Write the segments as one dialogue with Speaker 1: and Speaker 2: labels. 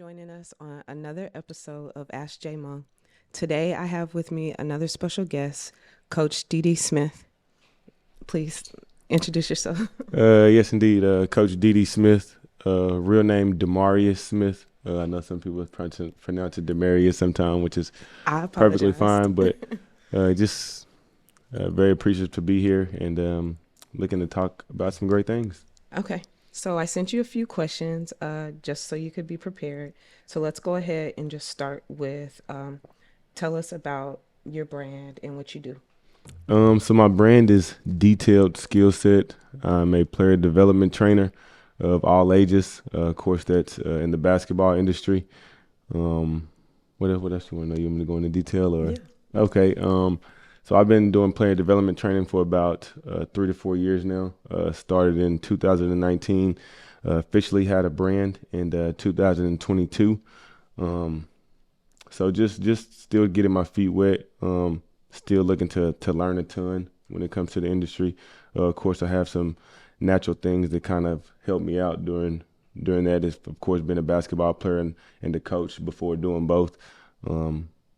Speaker 1: joining us on another episode of AskJMO. Today I have with me another special guest, Coach Dee Smith. Please introduce yourself.
Speaker 2: Yes, indeed. Coach Dee Smith, real name Damarius Smith. I know some people pronounce it Damarius sometimes, which is
Speaker 1: I
Speaker 2: perfectly
Speaker 1: apologize.
Speaker 2: fine, but just very appreciative to be here and looking to talk about some great things.
Speaker 1: Okay, so I sent you a few questions just so you could be prepared. So let's go ahead and just start with tell us about your brand and what you do.
Speaker 2: So my brand is Detailed Skill Set. I'm a player development trainer of all ages. Of course, that's in the basketball industry. What else you want to know? You want me to go into detail or?
Speaker 1: Yeah.
Speaker 2: Okay. So I've been doing player development training for about 3 to 4 years now. Started in 2019. Officially had a brand in 2022. So just still getting my feet wet. Still looking to learn a ton when it comes to the industry. Of course, I have some natural things that kind of help me out during that. Is of course being a basketball player and a coach before doing both.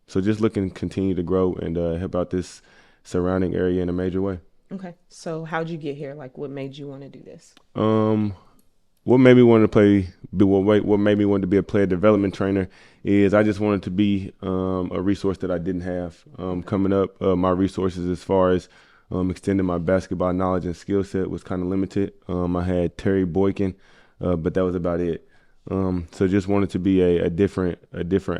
Speaker 2: So just looking to continue to grow and help out this surrounding area in a major way.
Speaker 1: Okay, so how'd you get here? Like, what made you want to do this?
Speaker 2: What made me want to what made me want to be a player development trainer is I just wanted to be a resource that I didn't have coming up. My resources as far as extending my basketball knowledge and skill set was kind of limited. I had Terry Boykin, but that was about it. So just wanted to be a different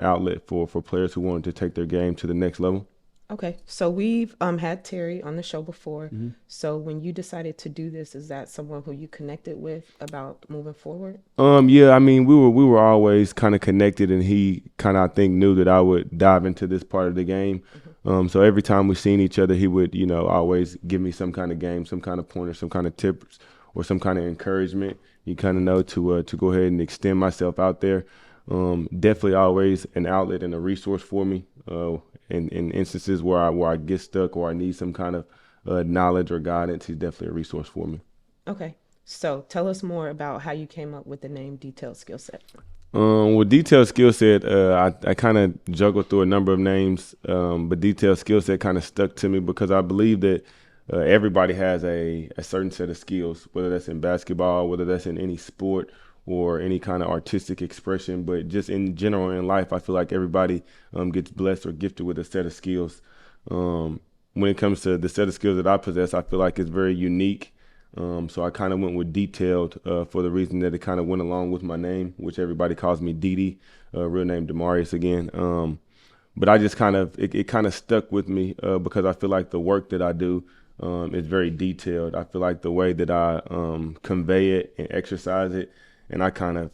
Speaker 2: outlet for players who wanted to take their game to the next level.
Speaker 1: Okay, so we've had Terry on the show before. So when you decided to do this, is that someone who you connected with about moving forward?
Speaker 2: Yeah, I mean, we were always kind of connected, and he kind of I think knew that I would dive into this part of the game. So every time we seen each other, he would always give me some kind of game, some kind of pointer, some kind of tips, or some kind of encouragement. You kind of know to go ahead and extend myself out there. Definitely always an outlet and a resource for me. In instances where I get stuck or I need some kind of knowledge or guidance, he's definitely a resource for me.
Speaker 1: Okay, so tell us more about how you came up with the name Detailed Skill Set.
Speaker 2: With Detailed Skill Set, I kind of juggled through a number of names, but Detailed Skill Set kind of stuck to me because I believe that everybody has a certain set of skills, whether that's in basketball, whether that's in any sport or any kind of artistic expression, but just in general in life, I feel like everybody gets blessed or gifted with a set of skills. When it comes to the set of skills that I possess, I feel like it's very unique. So I kind of went with Detailed for the reason that it kind of went along with my name, which everybody calls me Dee, real name Damarius again. But I just kind of, it kind of stuck with me because I feel like the work that I do is very detailed. I feel like the way that I convey it and exercise it, and I kind of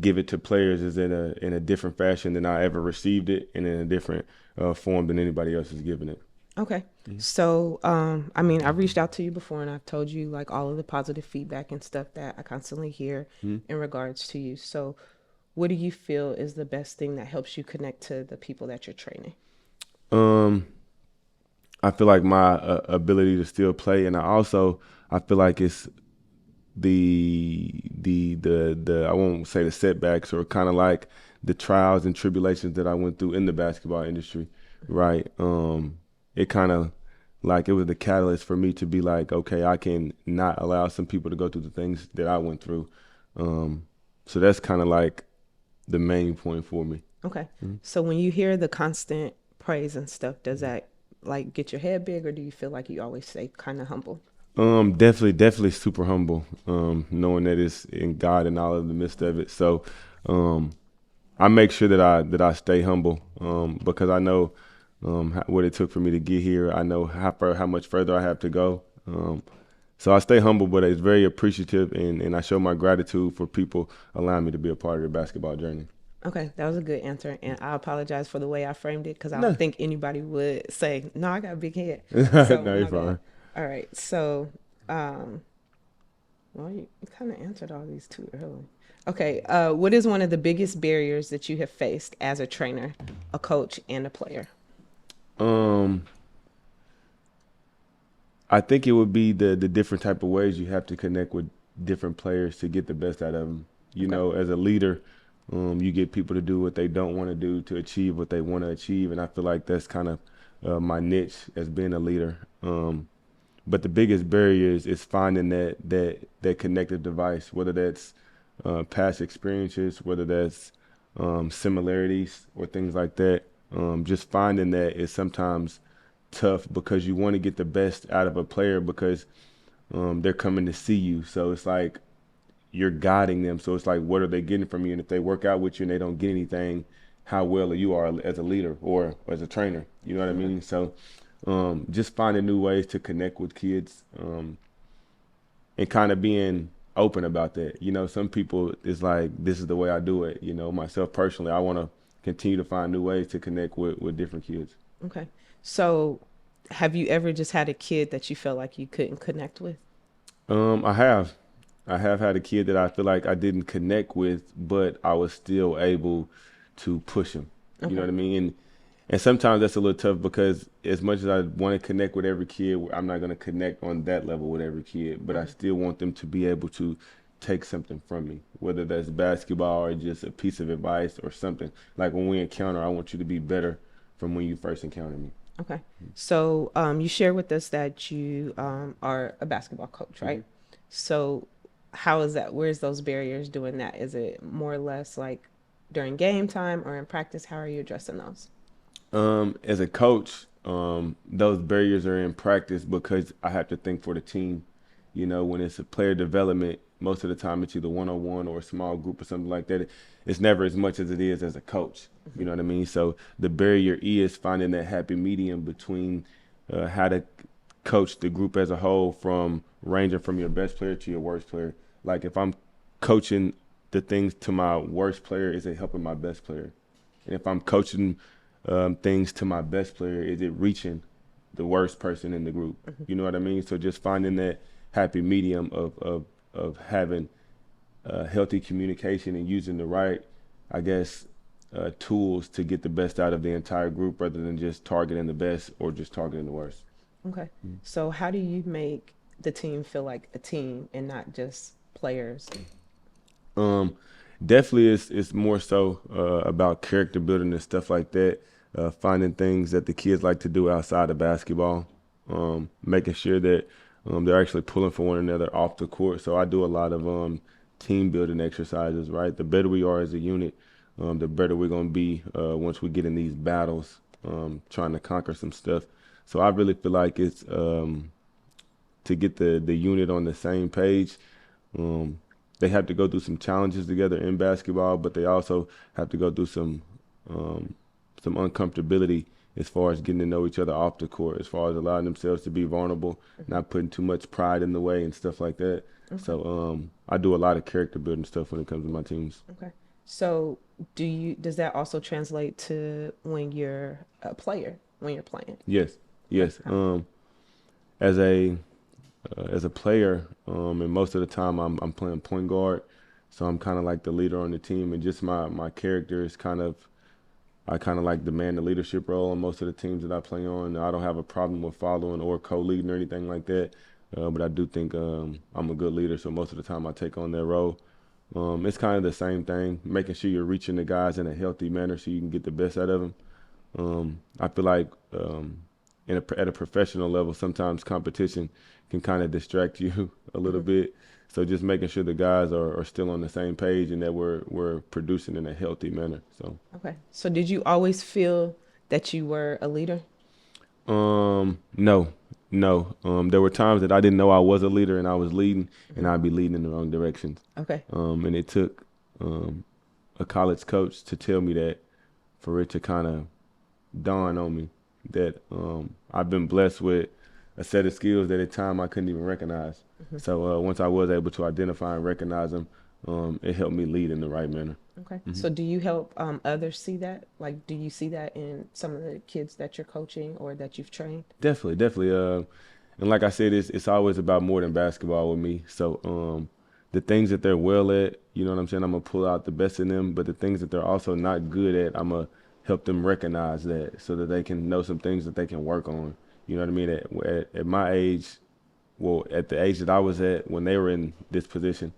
Speaker 2: give it to players is in a different fashion than I ever received it, and in a different form than anybody else has given it.
Speaker 1: Okay. So, I mean, I've reached out to you before and I've told you like all of the positive feedback and stuff that I constantly hear in regards to you. So, what do you feel is the best thing that helps you connect to the people that you're training?
Speaker 2: I feel like my ability to still play, and I feel like it's the I won't say the setbacks or kind of like the trials and tribulations that I went through in the basketball industry, right? It kind of like it was the catalyst for me to be like, okay, I can not allow some people to go through the things that I went through. So that's kind of like the main point for me.
Speaker 1: Okay. So, when you hear the constant praise and stuff, does that like get your head big or do you feel like you always stay kind of humble?
Speaker 2: Definitely super humble. Knowing that it's in God and all of the midst of it. So, I make sure that I stay humble. Because I know what it took for me to get here. I know how much further I have to go. So I stay humble, but it's very appreciative, and I show my gratitude for people allowing me to be a part of the basketball journey.
Speaker 1: Okay, that was a good answer, and I apologize for the way I framed it because I don't
Speaker 2: No,
Speaker 1: think anybody would say, "No, I got a big head." So
Speaker 2: no, you're
Speaker 1: my bad.
Speaker 2: fine.
Speaker 1: All right, so well, you kind of answered all these too early. Okay, what is one of the biggest barriers that you have faced as a trainer, a coach, and a player?
Speaker 2: Um, I think it would be the different type of ways you have to connect with different players to get the best out of them.
Speaker 1: Okay.
Speaker 2: As a leader, You get people to do what they don't want to do to achieve what they want to achieve, and I feel like that's kind of my niche as being a leader. But the biggest barrier is finding that connective device, whether that's past experiences, whether that's similarities or things like that. Just finding that is sometimes tough because you want to get the best out of a player because they're coming to see you. So it's like you're guiding them. So it's like, what are they getting from you? And if they work out with you and they don't get anything, how well you are as a leader or as a trainer. You know what I mean? So just finding new ways to connect with kids and kind of being open about that. You know, some people is like, this is the way I do it. You know, myself personally, I want to continue to find new ways to connect with different kids.
Speaker 1: Okay. So have you ever just had a kid that you felt like you couldn't connect with?
Speaker 2: I have. I have had a kid that I feel like I didn't connect with, but I was still able to push him. You know
Speaker 1: Okay.
Speaker 2: what I mean? And sometimes that's a little tough because as much as I want to connect with every kid, I'm not going to connect on that level with every kid, but I still want them to be able to take something from me, whether that's basketball or just a piece of advice or something. Like when we encounter, I want you to be better from when you first encountered me.
Speaker 1: Okay. So you shared with us that you are a basketball coach, right? So how is that? Where's those barriers doing that? Is it more or less like during game time or in practice? How are you addressing those?
Speaker 2: As a coach, those barriers are in practice because I have to think for the team. You know, when it's a player development, most of the time it's either one-on-one or a small group or something like that. It's never as much as it is as a coach. You know what I mean? So the barrier is finding that happy medium between how to coach the group as a whole, from ranging from your best player to your worst player. Like if I'm coaching the things to my worst player, is it helping my best player? And if I'm coaching things to my best player, is it reaching the worst person in the group? You know what I mean? So just finding that happy medium of having healthy communication and using the right, I guess, tools to get the best out of the entire group rather than just targeting the best or just targeting the worst.
Speaker 1: Okay. So how do you make the team feel like a team and not just players?
Speaker 2: Um, Definitely, it's more so about character building and stuff like that. Finding things that the kids like to do outside of basketball, making sure that they're actually pulling for one another off the court. So I do a lot of team building exercises. Right, the better we are as a unit, the better we're gonna be once we get in these battles, trying to conquer some stuff. So I really feel like it's to get the unit on the same page. Um, they have to go through some challenges together in basketball, but they also have to go through um, some uncomfortability as far as getting to know each other off the court, as far as allowing themselves to be vulnerable, not putting too much pride in the way and stuff like that. So I do a lot of character building stuff when it comes to my teams.
Speaker 1: Okay. So does that also translate to when you're a player, when you're playing?
Speaker 2: Yes,
Speaker 1: Okay.
Speaker 2: yes. As a as a player, and most of the time I'm playing point guard, so I'm kind of like the leader on the team, and just my character is kind of I kind of like demand the leadership role on most of the teams that I play on. I don't have a problem with following or co-leading or anything like that, but I do think I'm a good leader, so most of the time I take on that role. It's kind of the same thing, making sure you're reaching the guys in a healthy manner so you can get the best out of them. I feel like at a professional level, sometimes competition can kind of distract you a little bit. So just making sure the guys are still on the same page and that we're producing in a healthy manner. So
Speaker 1: Okay. So did you always feel that you were a leader?
Speaker 2: no, no. There were times that I didn't know I was a leader and I was leading and I'd be leading in the wrong directions.
Speaker 1: Okay.
Speaker 2: And it took a college coach to tell me that, for it to kind of dawn on me that I've been blessed with a set of skills that at time I couldn't even recognize. So once I was able to identify and recognize them, it helped me lead in the right manner.
Speaker 1: Okay. So do you help others see that? Like, do you see that in some of the kids that you're coaching or that you've trained?
Speaker 2: Definitely, definitely. And like I said, it's always about more than basketball with me. So the things that they're well at, you know what I'm saying, I'm gonna pull out the best in them. But the things that they're also not good at, I'm gonna help them recognize that so that they can know some things that they can work on. You know what I mean? At my age, well, at the age that I was at when they were in this position,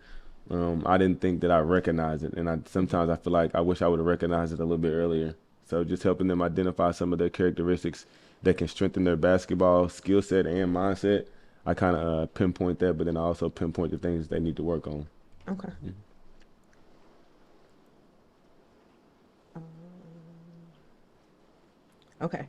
Speaker 2: I didn't think that I recognized it, and sometimes I feel like I wish I would have recognized it a little bit earlier. So just helping them identify some of their characteristics that can strengthen their basketball skill set and mindset. I kind of pinpoint that, but then I also pinpoint the things they need to work on.
Speaker 1: Okay. Okay.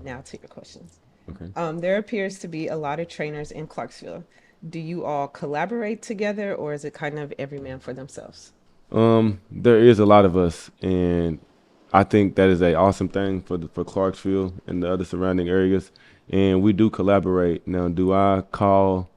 Speaker 1: Now to your questions.
Speaker 2: Okay.
Speaker 1: There appears to be a lot of trainers in Clarksville. Do you all collaborate together, or is it kind of every man for themselves?
Speaker 2: There is a lot of us, and I think that is a awesome thing for Clarksville and the other surrounding areas. And we do collaborate. Now, do I call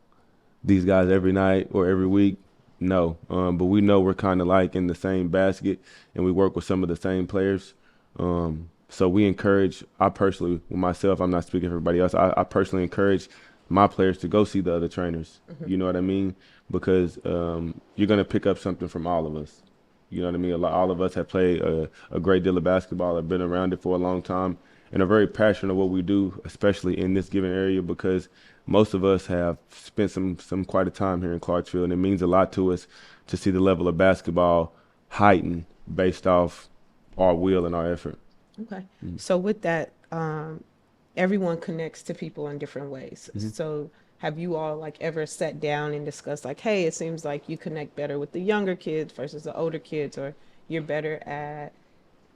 Speaker 2: these guys every night or every week? No, but we know we're kind of like in the same basket, and we work with some of the same players. So we encourage. I personally, with myself, I'm not speaking for everybody else. I personally encourage my players to go see the other trainers. You know what I mean? Because you're gonna pick up something from all of us. You know what I mean? All of us have played a great deal of basketball, have been around it for a long time, and are very passionate of what we do, especially in this given area, because most of us have spent some quite a time here in Clarksville, and it means a lot to us to see the level of basketball heighten based off our will and our effort.
Speaker 1: Okay. So with that, everyone connects to people in different ways. So have you all like ever sat down and discussed like, hey, it seems like you connect better with the younger kids versus the older kids, or you're better at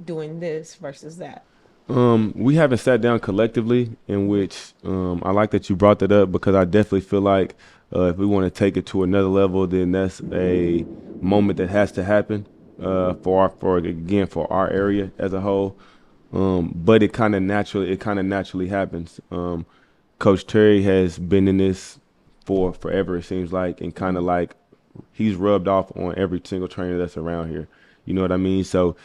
Speaker 1: doing this versus that?
Speaker 2: We haven't sat down collectively, in which I like that you brought that up because I definitely feel like if we want to take it to another level, then that's a moment that has to happen for our area as a whole. But it kind of naturally happens. Coach Terry has been in this for forever, it seems like, and kind of like he's rubbed off on every single trainer that's around here. You know what I mean? So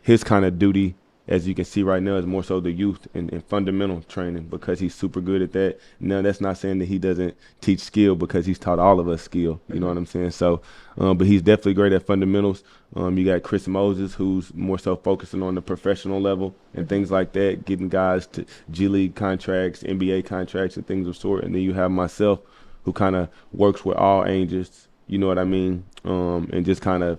Speaker 2: his kind of duty, as you can see right now, is more so the youth and fundamental training because he's super good at that. Now, that's not saying that he doesn't teach skill because he's taught all of us skill. You know what I'm saying? So, but he's definitely great at fundamentals. You got Chris Moses, who's more so focusing on the professional level and things like that, getting guys to G League contracts, NBA contracts, and things of sort. And then you have myself, who kind of works with all ages. You know what I mean? And just kind of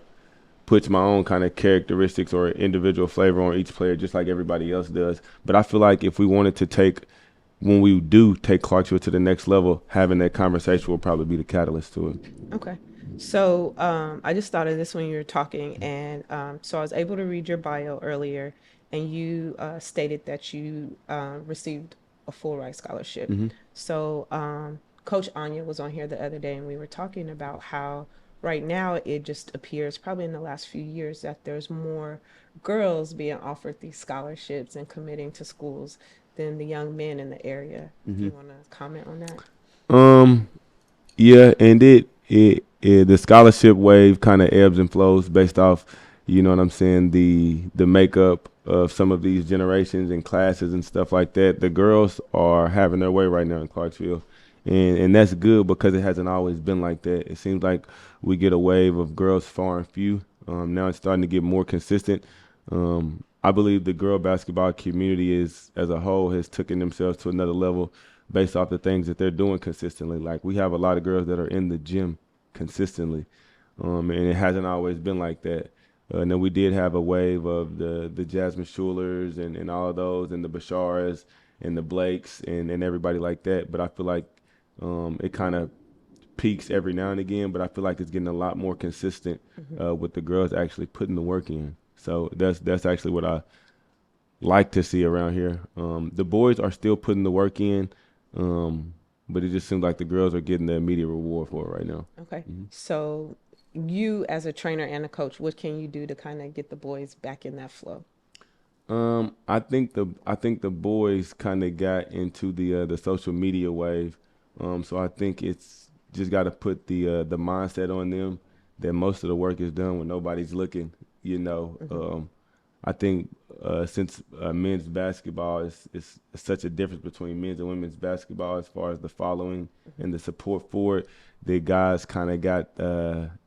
Speaker 2: puts my own kind of characteristics or individual flavor on each player, just like everybody else does. But I feel like if we wanted to when we do take Clarksville to the next level, having that conversation will probably be the catalyst to it.
Speaker 1: Okay. So I just thought of this when you were talking, and so I was able to read your bio earlier, and you stated that you received a full ride scholarship. So Coach Anya was on here the other day, and we were talking about how right now it just appears, probably in the last few years, that there's more girls being offered these scholarships and committing to schools than the young men in the area. Do you want to comment on that?
Speaker 2: Um, Yeah, and it the scholarship wave kind of ebbs and flows based off, you know what I'm saying, the makeup of some of these generations and classes and stuff like that. The girls are having their way right now in Clarksville, and that's good because it hasn't always been like that. It seems like we get a wave of girls far and few. Now it's starting to get more consistent. I believe the girl basketball community is, as a whole, has taken themselves to another level based off the things that they're doing consistently. Like we have a lot of girls that are in the gym consistently, and it hasn't always been like that. And then we did have a wave of the Jasmine Schulers and all of those, and the Basharas and the Blakes and everybody like that. But I feel like it kind of peaks every now and again, but I feel like it's getting a lot more consistent with the girls actually putting the work in. So that's actually what I like to see around here. The boys are still putting the work in, but it just seems like the girls are getting the immediate reward for it right now.
Speaker 1: Okay. So you as a trainer and a coach, what can you do to kind of get the boys back in that flow?
Speaker 2: I think the boys kind of got into the social media wave. So I think it's just got to put the mindset on them that most of the work is done when nobody's looking. You know, I think since men's basketball is such a difference between men's and women's basketball as far as the following and the support for it, the guys kind of got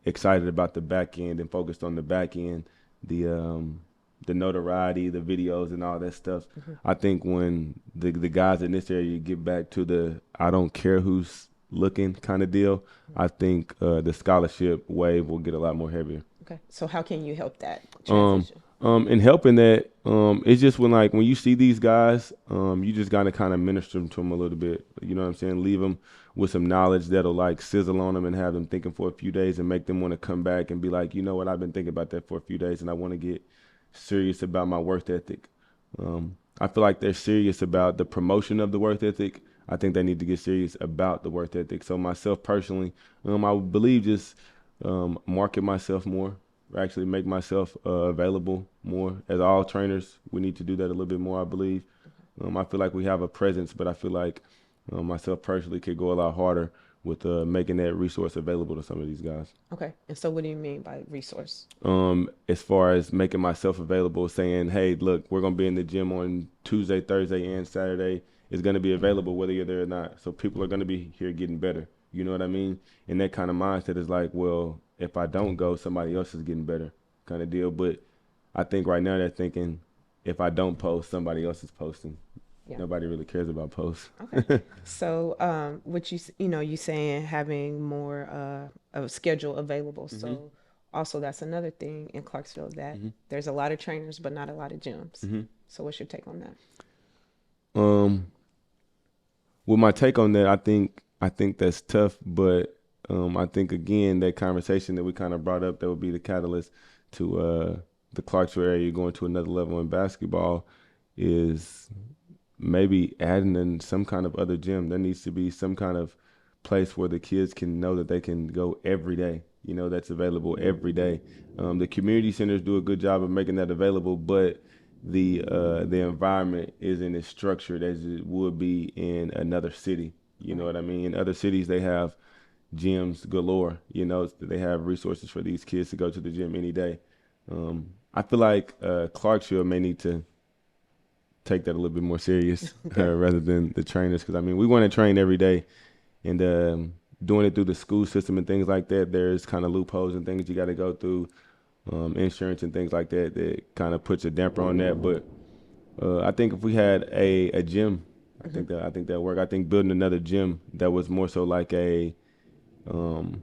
Speaker 2: excited about the back end and focused on the back end, the notoriety, the videos, and all that stuff. I think when the guys in this area get back to the I don't care who's looking kind of deal, I think the scholarship wave will get a lot more heavier.
Speaker 1: Okay. So how can you help that
Speaker 2: Um,
Speaker 1: transition?
Speaker 2: and helping that, it's just when you see these guys, you just gotta kind of minister to them a little bit. You know what I'm saying? Leave them with some knowledge that'll like sizzle on them and have them thinking for a few days and make them want to come back and be like, you know what, I've been thinking about that for a few days and I want to get serious about my work ethic. I feel like they're serious about the promotion of the work ethic. I think they need to get serious about the work ethic. So myself personally, I would believe just market myself more, actually make myself available more. As all trainers, we need to do that a little bit more, I believe. I feel like we have a presence, but I feel like myself personally could go a lot harder with making that resource available to some of these guys.
Speaker 1: Okay. And so what do you mean by resource?
Speaker 2: As far as making myself available, saying, hey, look, we're going to be in the gym on Tuesday, Thursday, and Saturday. It's going to be available whether you're there or not. So people are going to be here getting better. You know what I mean? And that kind of mindset is like, well, if I don't go, somebody else is getting better kind of deal. But I think right now they're thinking, if I don't post, somebody else is posting.
Speaker 1: Yeah.
Speaker 2: Nobody really cares about posts.
Speaker 1: Okay. So, what you saying having more of a schedule available. So, also that's another thing in Clarksville that there's a lot of trainers, but not a lot of gyms. So, what's your take on that?
Speaker 2: Um, Well, my take on that, I think that's tough, but I think again that conversation that we kind of brought up that would be the catalyst to the Clarksville area going to another level in basketball is maybe adding in some kind of other gym. There needs to be some kind of place where the kids can know that they can go every day. You know, that's available every day. The community centers do a good job of making that available, but the environment isn't as structured as it would be in another city. You know what I mean? In other cities, they have gyms galore. You know, they have resources for these kids to go to the gym any day. I feel like Clarksville may need to take that a little bit more serious
Speaker 1: Okay.
Speaker 2: rather than the trainers, because I mean we want to train every day, and doing it through the school system and things like that, there's kind of loopholes and things you got to go through, insurance and things like that that kind of puts a damper on that. But I think if we had a gym, I think that work. I think building another gym that was more so um,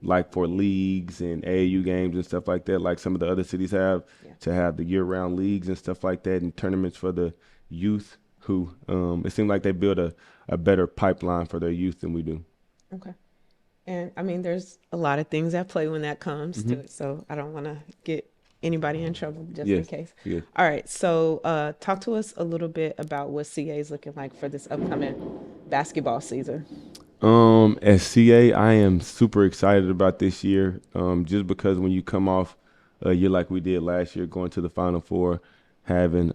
Speaker 2: like for leagues and AAU games and stuff like that, like some of the other cities have,
Speaker 1: Yeah.
Speaker 2: to have the year-round leagues and stuff like that and tournaments for the youth who it seemed like they build a better pipeline for their youth than we do.
Speaker 1: Okay. And I mean, there's a lot of things at play when that comes to it. So I don't want to get anybody in trouble just in
Speaker 2: Yes,
Speaker 1: case.
Speaker 2: yes.
Speaker 1: All right. So talk to us a little bit about what CA is looking like for this upcoming basketball season.
Speaker 2: As CA, I am super excited about this year. Just because when you come off a year like we did last year, going to the Final Four, having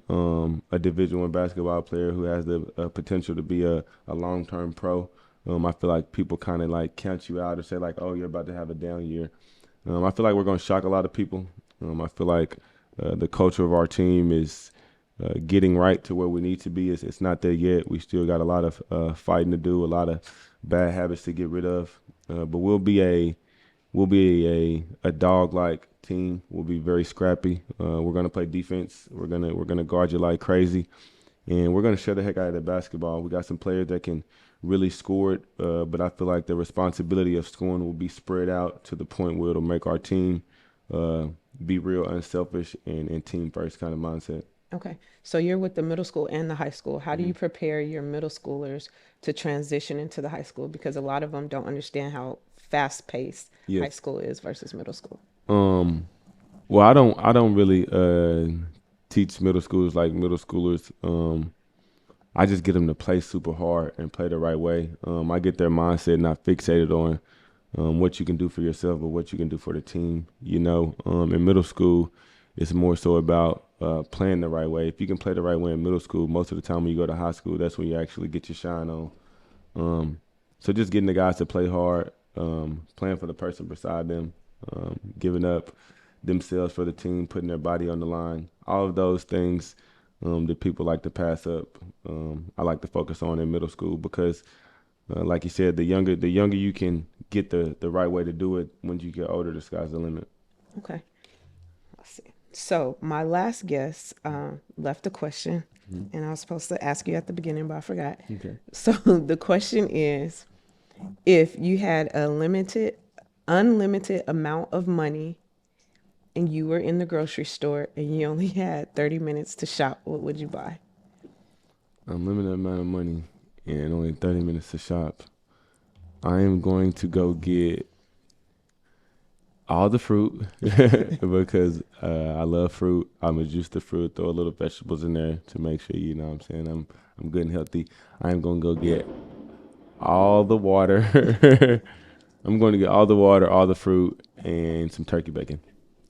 Speaker 2: a Division I basketball player who has the potential to be a long term pro, I feel like people kind of like count you out or say like, oh, you're about to have a down year. I feel like we're going to shock a lot of people. I feel like the culture of our team is getting right to where we need to be. It's not there yet. We still got a lot of fighting to do, a lot of bad habits to get rid of. But we'll be a dog like team. We'll be very scrappy. We're gonna play defense. We're gonna guard you like crazy, and we're gonna shut the heck out of the basketball. We got some players that can really score it, but I feel like the responsibility of scoring will be spread out to the point where it'll make our team uh, be real unselfish and team first kind of mindset.
Speaker 1: Okay. So you're with the middle school and the high school. How do you prepare your middle schoolers to transition into the high school? Because a lot of them don't understand how fast paced high
Speaker 2: Yes.
Speaker 1: school is versus middle school.
Speaker 2: Um, well, I don't really teach middle schoolers like middle schoolers. I just get them to play super hard and play the right way. I get their mindset not fixated on what you can do for yourself, but what you can do for the team. You know, in middle school, it's more so about playing the right way. If you can play the right way in middle school, most of the time when you go to high school, that's when you actually get your shine on. Um, so just getting the guys to play hard, playing for the person beside them, giving up themselves for the team, putting their body on the line. All of those things that people like to pass up, I like to focus on in middle school because, like you said, the younger you can get the right way to do it. When you get older, the sky's the limit.
Speaker 1: Okay. Let's see. So my last guest left a question, and I was supposed to ask you at the beginning, but I forgot.
Speaker 2: Okay.
Speaker 1: So the question is, if you had a unlimited amount of money, and you were in the grocery store and you only had 30 minutes to shop, what would you buy?
Speaker 2: Unlimited amount of money and only 30 minutes to shop. I am going to go get all the fruit because I love fruit. I'm gonna juice the fruit, throw a little vegetables in there to make sure you know what I'm saying I'm good and healthy. I'm gonna go get all the water. I'm going to get all the water, all the fruit, and some turkey bacon.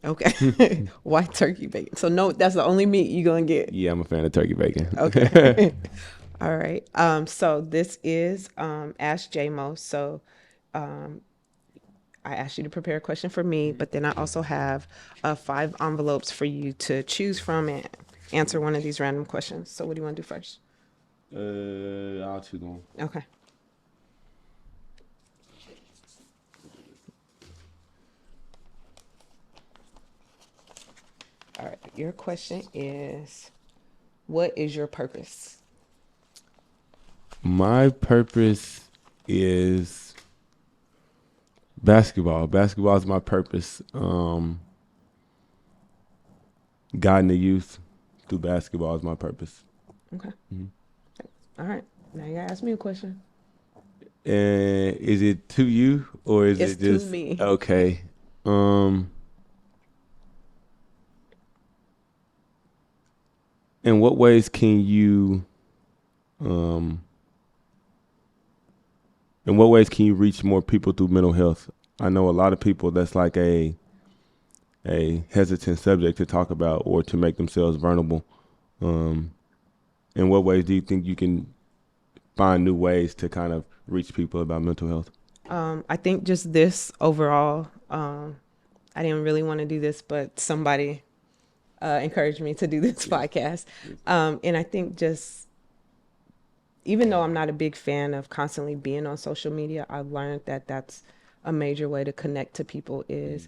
Speaker 1: Okay. White turkey bacon. So no, that's the only meat you're gonna get.
Speaker 2: Yeah, I'm a fan of turkey bacon.
Speaker 1: Okay. All right. So this is AskJMO. So I asked you to prepare a question for me, but then I also have 5 envelopes for you to choose from and answer one of these random questions. So what do you want to do first?
Speaker 2: I'll choose one.
Speaker 1: Okay. All right. Your question is, what is your purpose?
Speaker 2: My purpose is basketball. Basketball is my purpose. Guiding the youth through basketball is my purpose.
Speaker 1: Okay. All right. Now you gotta ask me a question.
Speaker 2: And is it to you or is
Speaker 1: It's
Speaker 2: it
Speaker 1: to
Speaker 2: just
Speaker 1: me.
Speaker 2: okay? In what ways can you um in what ways can you reach more people through mental health? I know a lot of people that's like a hesitant subject to talk about or to make themselves vulnerable. Um, in what ways do you think you can find new ways to kind of reach people about mental health?
Speaker 1: I think just this overall, I didn't really want to do this, but somebody encouraged me to do this podcast. And I think just, even though I'm not a big fan of constantly being on social media, I've learned that that's a major way to connect to people is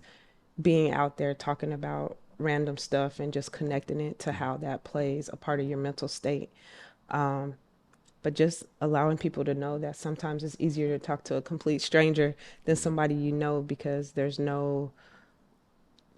Speaker 1: being out there talking about random stuff and just connecting it to how that plays a part of your mental state. But just allowing people to know that sometimes it's easier to talk to a complete stranger than somebody you know, because there's no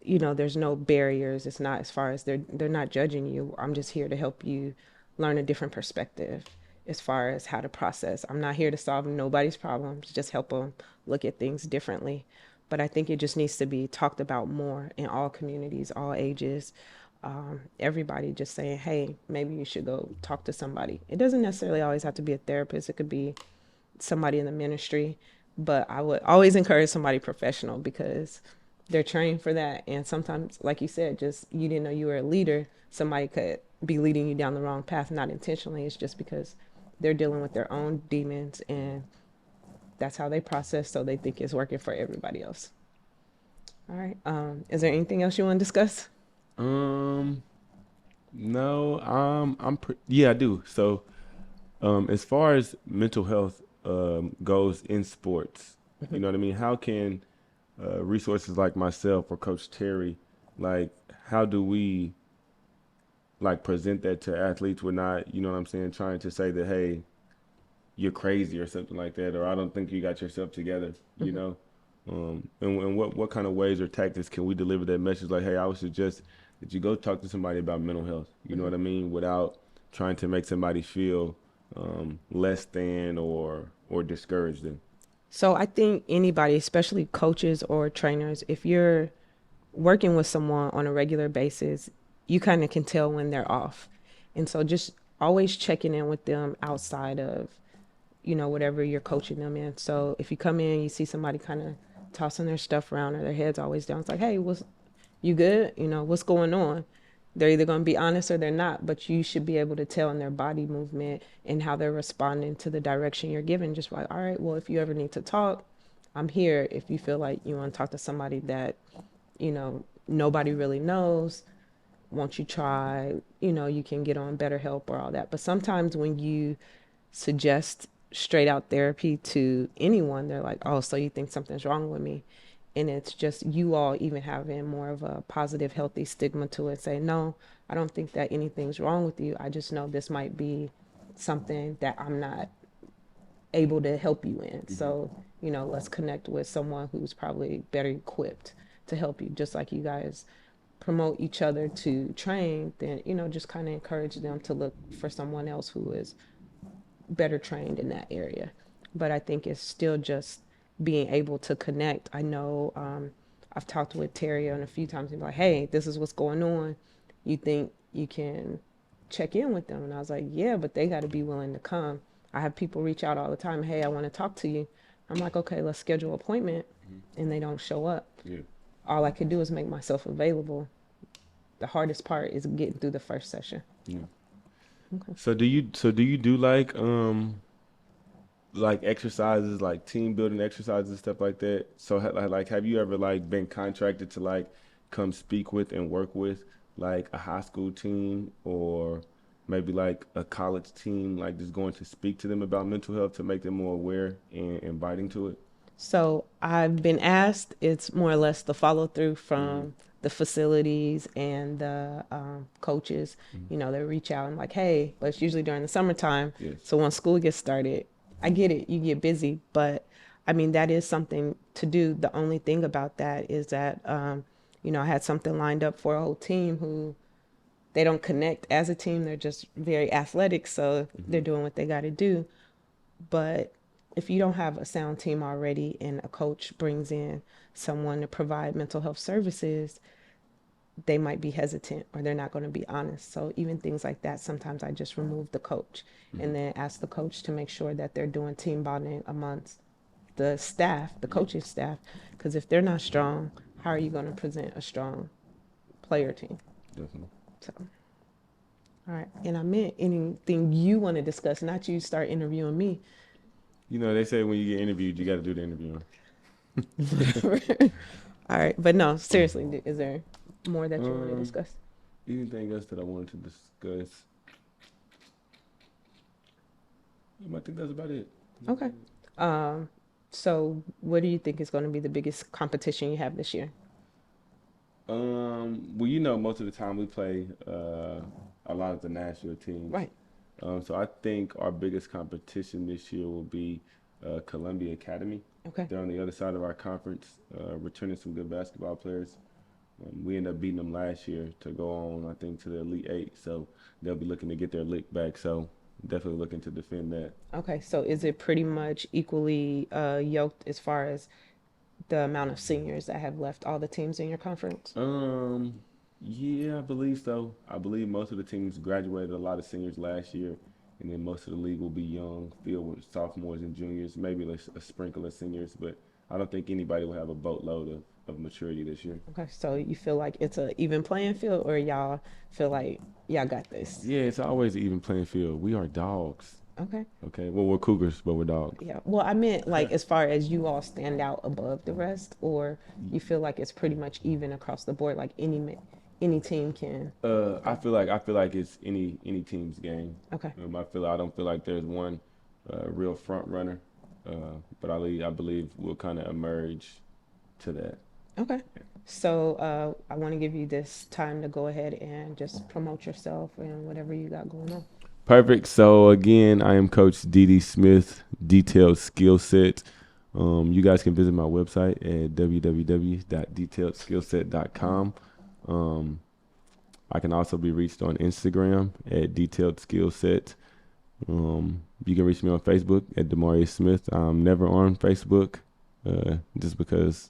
Speaker 1: barriers. It's not, as far as they're not judging you. I'm just here to help you learn a different perspective as far as how to process. I'm not here to solve nobody's problems, just help them look at things differently. But I think it just needs to be talked about more in all communities, all ages. Everybody just saying, hey, maybe you should go talk to somebody. It doesn't necessarily always have to be a therapist. It could be somebody in the ministry, but I would always encourage somebody professional, because they're trained for that. And sometimes, like you said, just you didn't know you were a leader. Somebody could be leading you down the wrong path, not intentionally. It's just because they're dealing with their own demons, and that's how they process. So they think it's working for everybody else. All right. Is there anything else you want to discuss?
Speaker 2: Um, no, yeah, I do. So, as far as mental health goes in sports, you know what I mean? How can resources like myself or Coach Terry, like, how do we like present that to athletes? We're not, you know what I'm saying, trying to say that, hey, you're crazy or something like that, or I don't think you got yourself together, you know? And what kind of ways or tactics can we deliver that message? Like, hey, I would suggest that you go talk to somebody about mental health, you know what I mean? Without trying to make somebody feel less than or discourage them.
Speaker 1: So I think anybody, especially coaches or trainers, if you're working with someone on a regular basis, you kind of can tell when they're off. And so just always checking in with them outside of, whatever you're coaching them in. So if you come in, you see somebody kind of tossing their stuff around or their head's always down, it's like, hey, you good? What's going on? They're either going to be honest or they're not, but you should be able to tell in their body movement and how they're responding to the direction you're giving. Just like, all right, well, if you ever need to talk, I'm here. If you feel like you want to talk to somebody that, nobody really knows, won't you try, you can get on better help or all that. But sometimes when you suggest straight out therapy to anyone, they're like, oh, so you think something's wrong with me? And it's just you all even having more of a positive, healthy stigma to it. Say, no, I don't think that anything's wrong with you. I just know this might be something that I'm not able to help you in. So, let's connect with someone who's probably better equipped to help you. Just like you guys promote each other to train, then, just kind of encourage them to look for someone else who is better trained in that area. But I think it's still just being able to connect. I know I've talked with Terry on a few times and be like, hey, this is what's going on. You think you can check in with them? And I was like, yeah, but they got to be willing to come. I have people reach out all the time. Hey, I want to talk to you. I'm like, okay, let's schedule an appointment. And they don't show up.
Speaker 2: Yeah.
Speaker 1: All I could do is make myself available. The hardest part is getting through the first session.
Speaker 2: Yeah.
Speaker 1: Okay.
Speaker 2: So do you do like exercises, like team building exercises and stuff like that? So like have you ever like been contracted to like come speak with and work with like a high school team or maybe like a college team, like just going to speak to them about mental health to make them more aware and inviting to it?
Speaker 1: So I've been asked. It's more or less the follow through from the facilities and the coaches. They reach out and like, hey, but it's usually during the summertime.
Speaker 2: Yes.
Speaker 1: So when school gets started, I get it. You get busy, but I mean that is something to do. The only thing about that is that I had something lined up for a whole team who they don't connect as a team. They're just very athletic, so they're doing what they got to do. But if you don't have a sound team already and a coach brings in someone to provide mental health services, they might be hesitant or they're not going to be honest. So even things like that, sometimes I just remove the coach and then ask the coach to make sure that they're doing team bonding amongst the staff, the coaching staff. Because if they're not strong, how are you going to present a strong player team?
Speaker 2: Definitely.
Speaker 1: So, all right. And I meant anything you want to discuss, not you start interviewing me.
Speaker 2: They say when you get interviewed, you got to do the interviewing.
Speaker 1: All right. But no, seriously, is there more that you want to discuss?
Speaker 2: Anything else that I wanted to discuss? I think that's about it.
Speaker 1: Okay. So what do you think is going to be the biggest competition you have this year?
Speaker 2: Well, most of the time we play a lot of the national teams.
Speaker 1: Right.
Speaker 2: So I think our biggest competition this year will be Columbia Academy.
Speaker 1: Okay.
Speaker 2: They're on the other side of our conference, returning some good basketball players. We ended up beating them last year to go on, I think, to the Elite Eight. So they'll be looking to get their lick back. So definitely looking to defend that.
Speaker 1: Okay. So is it pretty much equally yoked as far as the amount of seniors that have left all the teams in your conference?
Speaker 2: Yeah, I believe so. I believe most of the teams graduated a lot of seniors last year, and then most of the league will be young, filled with sophomores and juniors, maybe a sprinkle of seniors, but I don't think anybody will have a boatload of maturity this year.
Speaker 1: Okay, so you feel like it's an even playing field, or y'all feel like y'all got this?
Speaker 2: Yeah, it's always an even playing field. We are dogs.
Speaker 1: Okay.
Speaker 2: Okay. Well, we're cougars, but we're dogs.
Speaker 1: Yeah. Well, I meant like as far as you all stand out above the rest, or you feel like it's pretty much even across the board, like any team can.
Speaker 2: I feel like it's any team's game.
Speaker 1: Okay.
Speaker 2: I don't feel like there's one real front runner, but I believe we'll kind of emerge to that.
Speaker 1: Okay. So I want to give you this time to go ahead and just promote yourself and whatever you got going on.
Speaker 2: Perfect. So again, I am Coach D.D. Smith, Detailed Skill Set. You guys can visit my website at www.detailedskillset.com. I can also be reached on Instagram at Detailed Skill Set. You can reach me on Facebook at Damarius Smith. I'm never on Facebook just because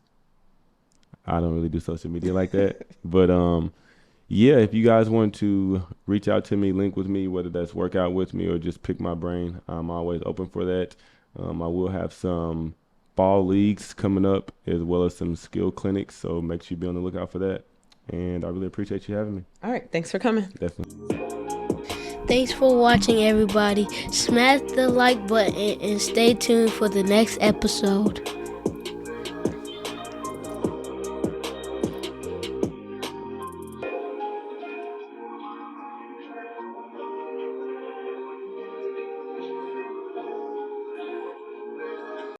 Speaker 2: I don't really do social media like that. But yeah, if you guys want to reach out to me, link with me, whether that's work out with me or just pick my brain, I'm always open for that. I will have some fall leagues coming up as well as some skill clinics, so make sure you be on the lookout for that. And I really appreciate you having me.
Speaker 1: All right. Thanks for coming.
Speaker 2: Definitely.
Speaker 3: Thanks for watching, everybody. Smash the like button and stay tuned for the next episode.